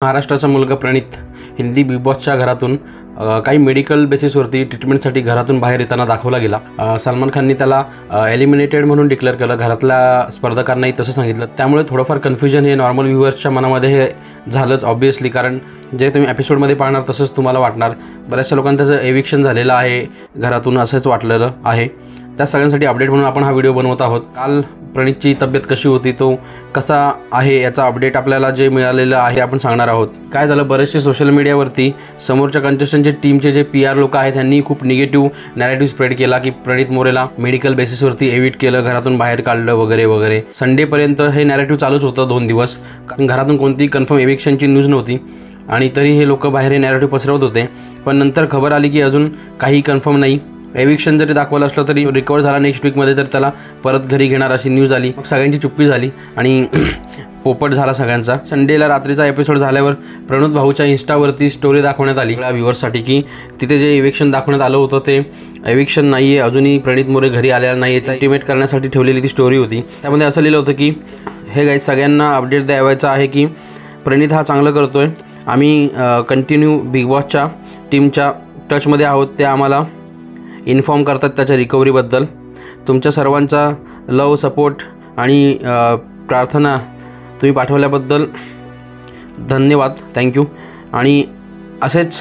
महाराष्ट्राचा मुलगा प्रणित हिंदी बिग बॉसच्या घरातून काही मेडिकल बेसिसवरती ट्रीटमेंटसाठी घरातून बाहेर येताना दाखवला गेला। सलमान खाननी त्याला एलिमिनेटेड म्हणून डिक्लेअर केलं, घरातल्या स्पर्धकांनाही तसं सांगितलं। त्यामुळे थोडंफार कन्फ्युजन हे नॉर्मल व्ह्यूअर्सच्या मनामध्ये हे झालंच ऑब्वियसली, कारण जे तुम्ही एपिसोडमध्ये पाहणार तसंच तुम्हाला वाटणार। बऱ्याचशा लोकांना त्याचं एविक्शन झालेलं आहे घरातून असंच वाटलेलं आहे। त्या सगळ्यांसाठी अपडेट म्हणून आपण हा व्हिडिओ बनवत आहोत। काल प्रणितची तब्येत कशी होती, तो कसा आहे याचा अपडेट आपल्याला जे मिळालेलं आहे आपण सांगणार आहोत। काय झालं, बरेचसे सोशल मीडियावरती समोरच्या कंटेस्टंटचे टीमचे जे PR लोक आहेत त्यांनी खूप निगेटिव्ह नॅरेटिव्ह स्प्रेड केला की प्रणित मोरेला मेडिकल बेसिसवरती एविट केलं, घरातून बाहेर काढलं वगैरे वगैरे। संडेपर्यंत हे नॅरेटिव्ह चालूच होतं 2 दिवस, कारण घरातून कोणतीही कन्फर्म एविक्शनची न्यूज नव्हती आणि तरी हे लोक बाहेर हे नॅरेटिव्ह पसरवत होते। पण नंतर खबर आली की अजून काही कन्फर्म नाही। एविक्शन जरी दाखवलं असलं तरी रिकवर झाला नेक्स्ट वीकमध्ये तर त्याला परत घरी घेणार अशी न्यूज आली। मग सगळ्यांची चुप्पी झाली आणि पोपट झाला सगळ्यांचा। संडेला रात्रीचा एपिसोड झाल्यावर प्रणोद भाऊच्या इंस्टावरती स्टोरी दाखवण्यात आली व्ह्यूअर्ससाठी की तिथे जे एविक्शन दाखवण्यात आलं होतं ते एविक्शन नाही आहे, अजूनही प्रणित मोरे घरी आलेला नाही आहे, इंटिमेट करण्यासाठी ठेवलेली ती स्टोरी होती। त्यामध्ये असं लिहिलं होतं की हे गाईज सगळ्यांना अपडेट द्यावायचं आहे की प्रणित हा चांगलं करतोय, आम्ही कंटिन्यू बिग बॉसच्या टीमच्या टचमध्ये आहोत, ते आम्हाला इन्फॉर्म करतात त्याच्या रिकव्हरीबद्दल। तुमच्या सर्वांचा लव सपोर्ट आणि प्रार्थना तुम्ही पाठवल्याबद्दल धन्यवाद, थँक्यू। आणि असेच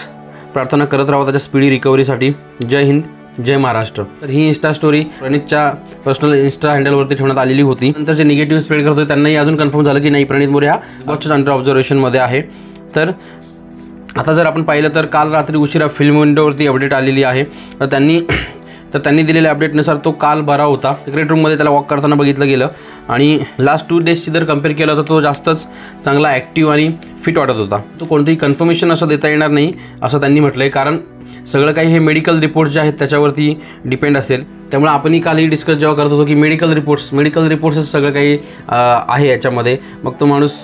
प्रार्थना करत राहा त्याच्या स्पीडी रिकव्हरीसाठी। जय हिंद, जय महाराष्ट्र। तर ही इंस्टा स्टोरी प्रणितच्या पर्सनल इंस्टा हँडलवरती ठेवण्यात आलेली होती। नंतर जे निगेटिव्ह स्प्रेड करतोय त्यांनाही अजून कन्फर्म झालं की नाही, प्रणित मोरे हा बॉसच्या अंडर ऑब्झर्वेशनमध्ये आहे। तर आता जर आपण पाहिलं तर काल रात्री उशिरा फिल्म विंडोवरती अपडेट आलेली आहे। तर त्यांनी दिलेल्या अपडेटनुसार तो काल बरा होता। सिक्रेट रूममध्ये त्याला वॉक करताना बघितलं गेलं आणि लास्ट 2 डेजची जर कम्पेअर केलं तर तो जास्तच चांगला ॲक्टिव्ह आणि फिट वाटत होता। तो कोणतेही कन्फर्मेशन असं देता येणार नाही असं त्यांनी म्हटलं आहे, कारण सगळं काही हे मेडिकल रिपोर्ट्स जे आहेत त्याच्यावरती डिपेंड असेल। त्यामुळे आपणही कालही डिस्कस जेव्हा करत होतो की मेडिकल रिपोर्ट्सच सगळं काही आहे याच्यामध्ये। मग तो माणूस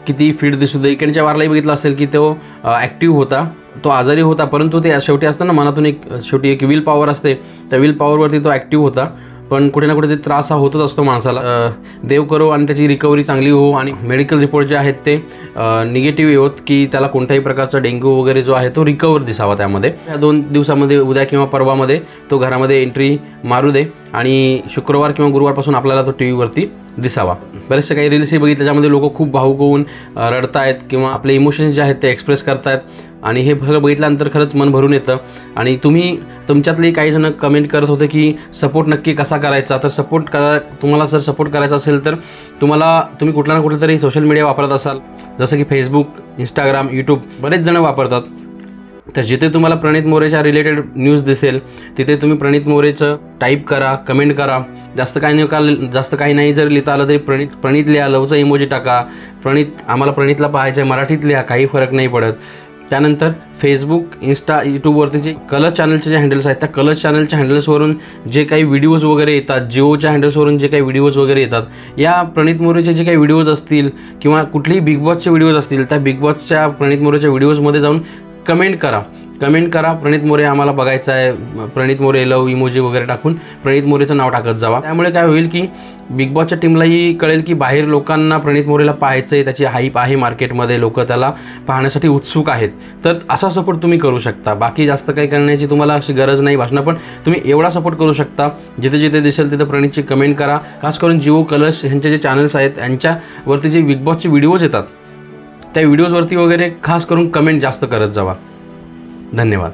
किती फिट दिसू दे, इकडच्या वारलाही बघितलं असेल की तो ॲक्टिव्ह होता, तो आजारी होता, परंतु ते शेवटी असतं ना मनातून शेवटी एक विल पॉवर असते, त्या विल पॉवरवरती तो ॲक्टिव्ह होता। पण कुठे ना कुठे ते त्रास हा होतच असतो माणसाला। देव करो आणि त्याची रिकव्हरी चांगली हो आणि मेडिकल रिपोर्ट जे आहेत ते निगेटिव्ह येवत की त्याला कोणत्याही प्रकारचा डेंग्यू वगैरे जो आहे तो रिकवर दिसावा। त्यामध्ये या 2 दिवसामध्ये उद्या किंवा परवामध्ये तो घरामध्ये एंट्री मारू दे आणि शुक्रवार किंवा गुरुवारपासून आपल्याला तो टीव्हीवरती दिसावा। बरेचसे काही रील्सही बघितले त्याच्यामध्ये लोक खूप भावुक होऊन रडतायत किंवा आपले इमोशन्स जे आहेत ते एक्सप्रेस करतायत आणि हे सगळं बघितल्यानंतर खरंच मन भरून येतं। आणि तुमच्यातले काही जण कमेंट करत होते की सपोर्ट नक्की कसा करायचा, तर तुम्हाला जर सपोर्ट करायचा असेल तर तुम्ही कुठला ना कुठलं तरी सोशल मीडिया वापरत असाल, जसं की फेसबुक, इंस्टाग्राम, यूट्यूब बरेच जण वापरतात। तर जिथे तुम्हाला प्रणित मोरेच्या रिलेटेड न्यूज दिसेल तिथे तुम्ही प्रणित मोरेचं टाईप करा, कमेंट करा। जास्त काही नाही जर लिहिता आलं तरी प्रणित लिहा, लवचा इमोजी टाका, आम्हाला प्रणितला पाहायचं आहे मराठीत लिहा, काही फरक नाही पडत। त्यानंतर फेसबुक, इंस्टा, यूट्यूबवरती जे कलर्स चॅनलचे जे हँडल्स आहेत त्या कलर्स चॅनलच्या हँडल्सवरून जे काही व्हिडिओज वगैरे येतात, जिओच्या हँडल्सवरून जे काही व्हिडिओज वगैरे येतात, या प्रणित मोरेचे जे काही व्हिडिओज असतील किंवा कुठलेही बिग बॉसचे व्हिडिओज असतील त्या बिग बॉसच्या प्रणित मोरेच्या व्हिडिओजमध्ये जाऊन कमेंट करा प्रणित मोरे आम्हाला बघायचं आहे, प्रणित मोरे लव इमोजी वगैरे टाकून प्रणित मोरेचं नाव टाकत जावा। त्यामुळे काय होईल की बिग बॉसच्या टीमलाही कळेल की बाहेर लोकांना प्रणित मोरेला पाहायचं आहे, त्याची हाईप आहे मार्केटमध्ये, लोक त्याला पाहण्यासाठी उत्सुक आहेत। तर असा सपोर्ट तुम्ही करू शकता, बाकी जास्त काही करण्याची तुम्हाला अशी गरज नाही भासणार, पण तुम्ही एवढा सपोर्ट करू शकता। जिथे जिथे दिसेल तिथे प्रणितची कमेंट करा। खास करून जिओ, कलर्स ह्यांचे जे चॅनल्स आहेत यांच्यावरती जे बिग बॉसचे व्हिडिओज येतात त्या व्हिडिओजवरती वगैरे खास करून कमेंट जास्त करत जावा। धन्यवाद।